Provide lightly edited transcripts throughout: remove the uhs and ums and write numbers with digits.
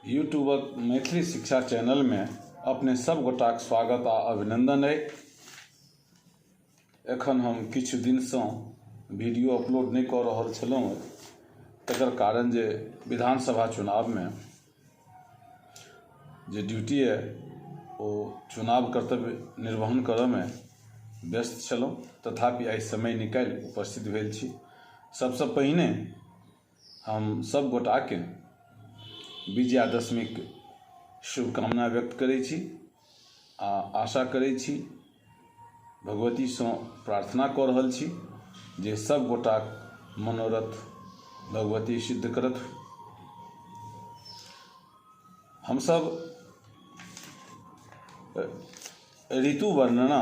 यूट्यूबक मैथिली शिक्षा चैनल में अपने सब गोटाक स्वागत आ अभिनंदन है। एखन हम किछु दिनसँ वीडियो अपलोड नहीं कऽ रहल छलहुँ, तकर कारण जे विधानसभा चुनाव में जे ड्यूटी है ओ चुनाव कर्तव्य निर्वहन करऽ में व्यस्त छलहुँ, तथापि आइ समय निकालि उपस्थित भेल छी। सबसँ पहिने हम सब गोटाके विजयादशमीक शुभकामना व्यक्त करै छी आ आशा करै छी, भगवतीसँ प्रार्थना कऽ रहल छी जे सब गोटाक मनोरथ भगवती सिद्ध करत। हमसब ऋतु वर्णना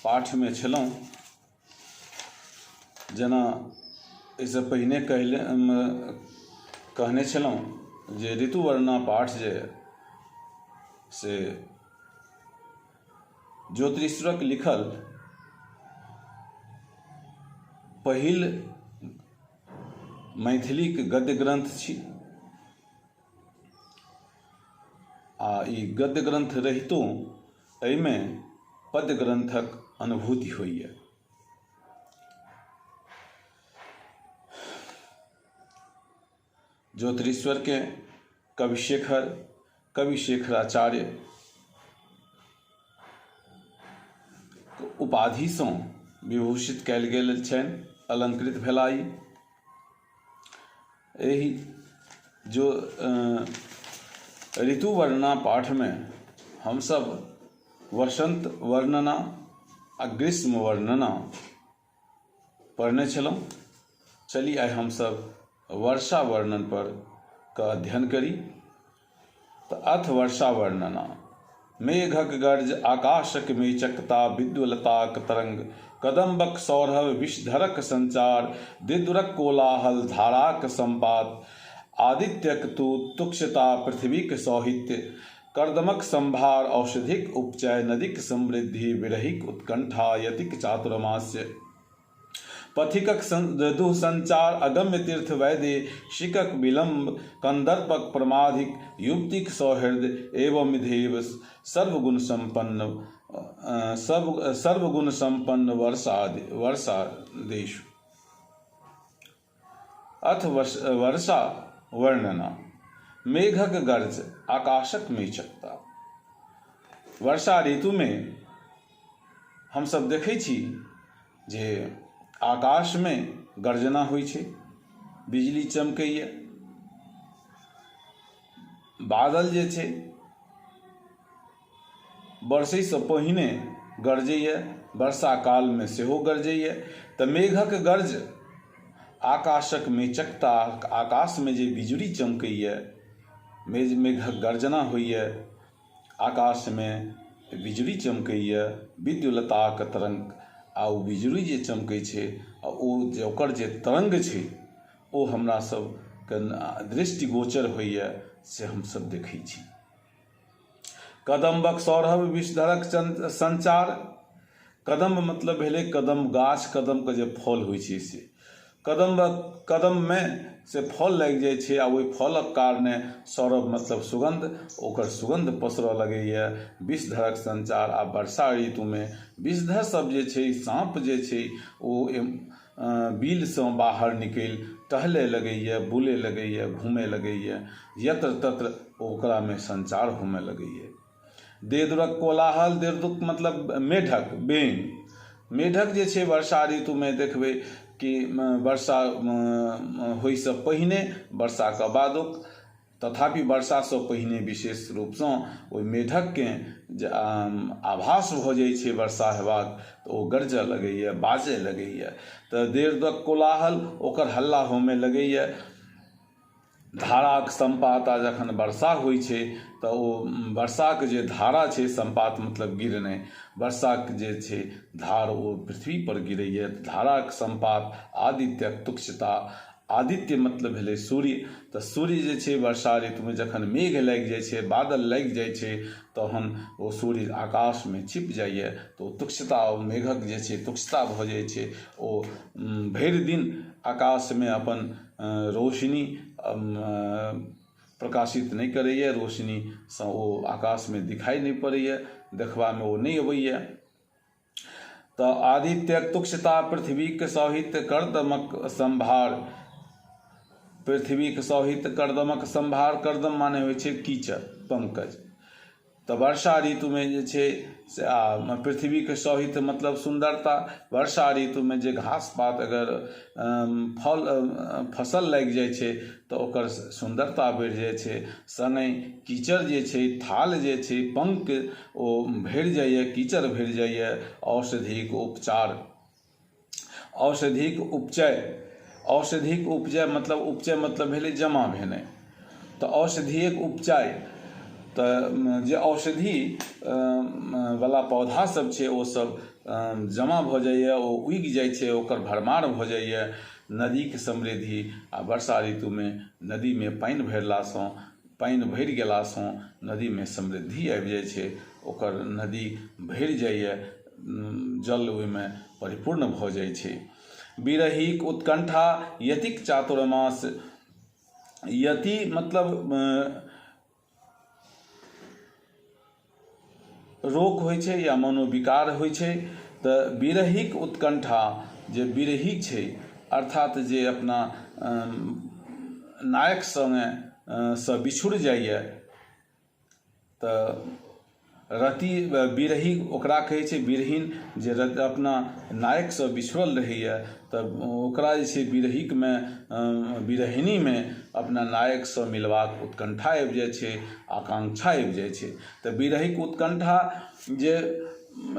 पाठ में छलहुँ। जेना एहिसँ पहिने कहने छलहुँ जे ऋतु वर्णना पाठ जे से ज्योतिषीरक लिखल पहिल मैथिलीक गद्य ग्रंथ छी आ ई गद्य ग्रंथ रहितो एहिमे पद्य ग्रंथक अनुभूति होइए। ज्योतिषीश्वर के कवि शेखराचार्य उपाधिसँ विभूषित कयल गेल छनि, अलंकृत भेलाइ। एहि जो ऋतु वर्णना पाठ में हमसब वसंत वर्णना आ ग्रीष्म वर्णना पढ़ने छलहुँ। चली आइ हमसब वर्षा वर्णन पर का अध्ययन करी। तो अथ वर्षा वर्णना। मेघक गर्ज आकाशक मेचकता विद्युलताक तरंग कदम्बक सौरभ विषधरक संचार दिदुरक कोलाहल धाराक संपात आदित्यक तु तुक्षता पृथ्वीक सौहित्य कर्दमक संभार औषधिक उपचय नदिक समृद्धि विरहिक उत्कंठा यतिक चातुर्मास्य पथिकक दुह संचार अगम्य तीर्थ वैदेशिकक विलंब कंदर्पक प्रमाधिक युक्तिक सौहृद एवं विधेव सर्वगुण संपन्न वर्षा देशु। अथ वर्षा वर्णना। मेघक गर्ज आकाशक मेचकता। वर्षा ऋतु में हम सब देखै छी जे आकाश में गर्जना होइ छै, बिजली चमकैए, बादल जे छै बरसैसँ पहिने गरजैए, वर्षा काल में सेहो गरजैए। तऽ मेघक गर्ज आकाशक मेचकता, आकाश में जे बिजुली चमकैए, मेघक गर्जना होइए, आकाश में बिजुली चमकैए, विद्युलताक तरंग आ ओ बिजुली जे चमकै छै आ ओ जे ओकर जे तरंग छै ओ हमरा सबके दृष्टिगोचर होइए, से हमसब देखै छी। कदम्बक सौरभ विषधरक संचार। कदम्ब मतलब भेलै कदम गाछ, कदम के जे फल होइ छै से कदम में से फल लागि जाइ छै आ ओहि फलक कारणे सौरभ मतलब सुगंध, ओकर सुगंध पसरऽ लगैए। विषधरक संचार। आ वर्षा ऋतु में विषधर सब जे छै, साँप जे छै ओ बिलसँ बाहर निकलि टहले लगैए, बुले लगैए, घूमे लगैए, यत्र तत्र ओकरा में संचार होमे लगैए। देदुरक कोलाहल। देदुक मतलब मेढक, बेंग। मेढक जे छै वर्षा ऋतु में देखबै कि वर्षा होइसँ पहिने, वर्षाके बादुक, तथापि वर्षासँ पहिने विशेष रूपसँ ओहि मेढकके जे आभास भऽ जाइ छै वर्षा हेबाक, तऽ ओ गरजऽ लगैए, बाजऽ लगैए। तऽ देदुरक कोलाहल, ओकर हल्ला होमे लगैए। धाराक संपात। आ जखन वर्षा होइ छै तऽ ओ वर्षाक जे धारा छै, संपात मतलब गिरनाइ, वर्षाक जे छै धार ओ पृथ्वी पर गिरैए। धाराक संपात आदित्यक तुक्षता। आदित्य मतलब भेलै सूर्य। तऽ सूर्य जे छै वर्षा ऋतु में जखन मेघ लागि जाइ छै, बादल लागि जाइ छै, तहन ओ सूर्य आकाश में छिप जाइए, तऽ ओ तुक्षता, ओ मेघक जे छै तुक्षता भऽ जाइ छै। ओ भरि दिन आकाश में अपन रोशनी प्रकाशित नहीं करैए, रोशनीसँ ओ आकाशमे दिखाई नहीं पड़ैए, देखबामे ओ नहीं अबैए। तऽ आदित्यक तुक्षता पृथ्वीक सहित कर्दमक सम्भार, पृथ्वीक सहित कर्दमक सम्भार, कर्दम माने होइ छै कीचड़, पंकज। तऽ वर्षा ऋतुमे जे छै से पृथ्वीके सहित मतलब सुन्दरता। वर्षा ऋतुमे जे घास पात अगर फसल लागि जाइ छै तऽ ओकर सुन्दरता बढ़ि जाइ छै। संगहि कीचड़ जे छै, थाल जे छै, पंक ओ भरि जाइए, कीचड़ भरि जाइए। औषधिक उपचार, औषधिक उपचय, औषधिक उपचय मतलब भेलै जमा भेनाइ। तऽ औषधिक उपचय तऽ जे औषधि वला पौधा सब छै ओ सब जमा भऽ जाइए, ओ उगि जाइ छै, ओकर भरमार भऽ जाइए। नदीके समृद्धि, आ वर्षा ऋतुमे नदीमे पानि भरलासँ, पानि भरि गेलासँ नदीमे समृद्धि आबि जाइ छै, ओकर नदी भरि जाइए, जल ओहिमे परिपूर्ण भऽ जाइ छै। बिरहीक उत्कंठा यतिक चातुर्मास, यति मतलब रोग होइ छै या मनोविकार होइ छै। तऽ बिरहीक उत्कंठा, जे बिरही छै अर्थात जे अपना नायक सँ बिछुड़ जाइए, तऽ रति बिरही ओकरा कहै छै। बिरहीन जे अपना नायकसँ बिछड़ल रहैए तऽ ओकरा जे छै बिरहीकमे, बिरहिनीमे अपना नायकसँ मिलबाक उत्कंठा आबि जाइ छै, आकांक्षा आबि जाइ छै। तऽ बिरहीक उत्कंठा जे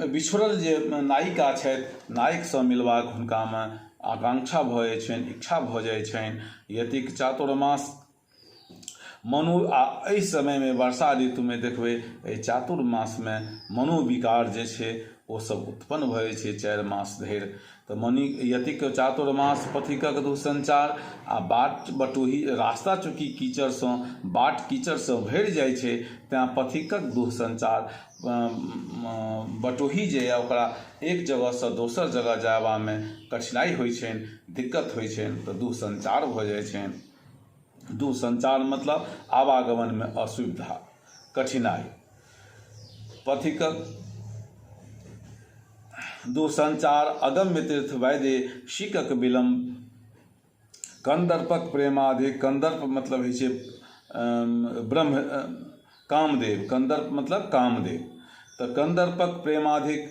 बिछड़ल जे नायिका छथि, नायकसँ मिलबाक हुनकामे आकांक्षा भऽ जाइ छनि, इच्छा भऽ जाइ छनि। यतिक चातुर्मास मनो, आ एहि समयमे वर्षा ऋतुमे देखबै एहि चातुर्मासमे मनोविकार जे छै ओ सब उत्पन्न भऽ जाइ छै 4 मास धरि। तऽ यतिक चातुर्मास पथिकक दुःसंचार, आ बाट बटोही, रास्ता चूँकि कीचड़सँ, बाट कीचड़सँ भरि जाइ छै, तेँ पथिकक दुःसंचार, बटोही जे यऽ ओकरा एक जगहसँ दोसर जगह जयबामे कठिनाइ होइ छनि, दिक्कत होइ छनि, तऽ दुःसंचार भऽ जाइ छनि। दुःसंचार मतलब आवागमनमे असुविधा, कठिनाइ। पथिकक दुःसंचार, अगम्य तीर्थ वैदेशिकक विलम्ब, कंदर्पक प्रेमाधिक, कंदर्प मतलब होइ छै ब्रह्म, कामदेव, कंदर्प मतलब कामदेव। तऽ कंदर्पक प्रेमाधिक,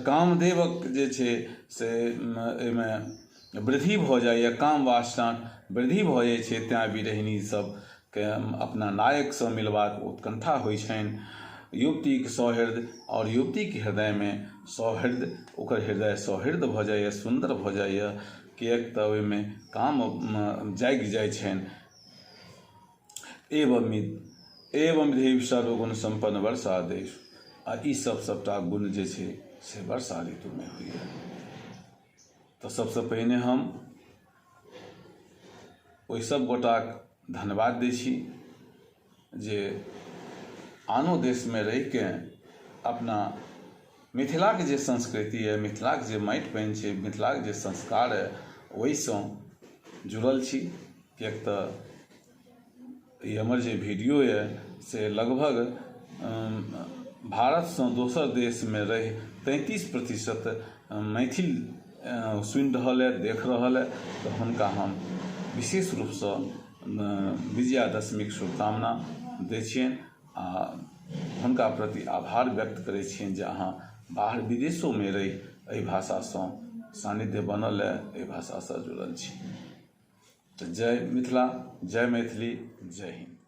कामदेवक जे छै से एहिमे वृद्धि भऽ जाइए, काम वासना वृद्धि भऽ जाइ छै, तेँ बिरहिनी सबके अपना नायकसँ मिलबाक उत्कंठा होइ छनि। युवतीक सौहृद, और युवतीके हृदयमे सौहृद, ओकर हृदय सौहृद भऽ जाइए, सुन्दर भऽ जाइए, किएक तऽ ओहिमे काम जागि जाइ छनि। एवं विधि सर्वगुण संपन्न वर्षा देश, आ ई सबटा गुण जे छै से वर्षा ऋतुमे होइए। तऽ सबसँ पहिने हम ओहि सब गोटाक धन्यवाद दै छी जे आनो देशमे रहिके अपना मिथिलाके जे संस्कृति है, मिथिलाके जे माटि पानि छै, मिथिलाके जे संस्कार है, ओहिसँ जुड़ल छी। किएक तऽ ई हमर जे वीडियो यऽ से लगभग भारतसँ दोसर देशमे रहि 33% मैथिल सुनि रहल है, देख रहल है। तऽ हुनका हम विशेष रूपसँ विजयादशमीके शुभकामना दै छियनि, आ हुनका प्रति आभार व्यक्त करै छियनि जे अहाँ बाहर विदेशोमे रहि एहि भाषासँ सानिध्य बनल है, एहि भाषासँ जुड़ल छी। तऽ जय मिथिला, जय मैथिली, जय हिन्द।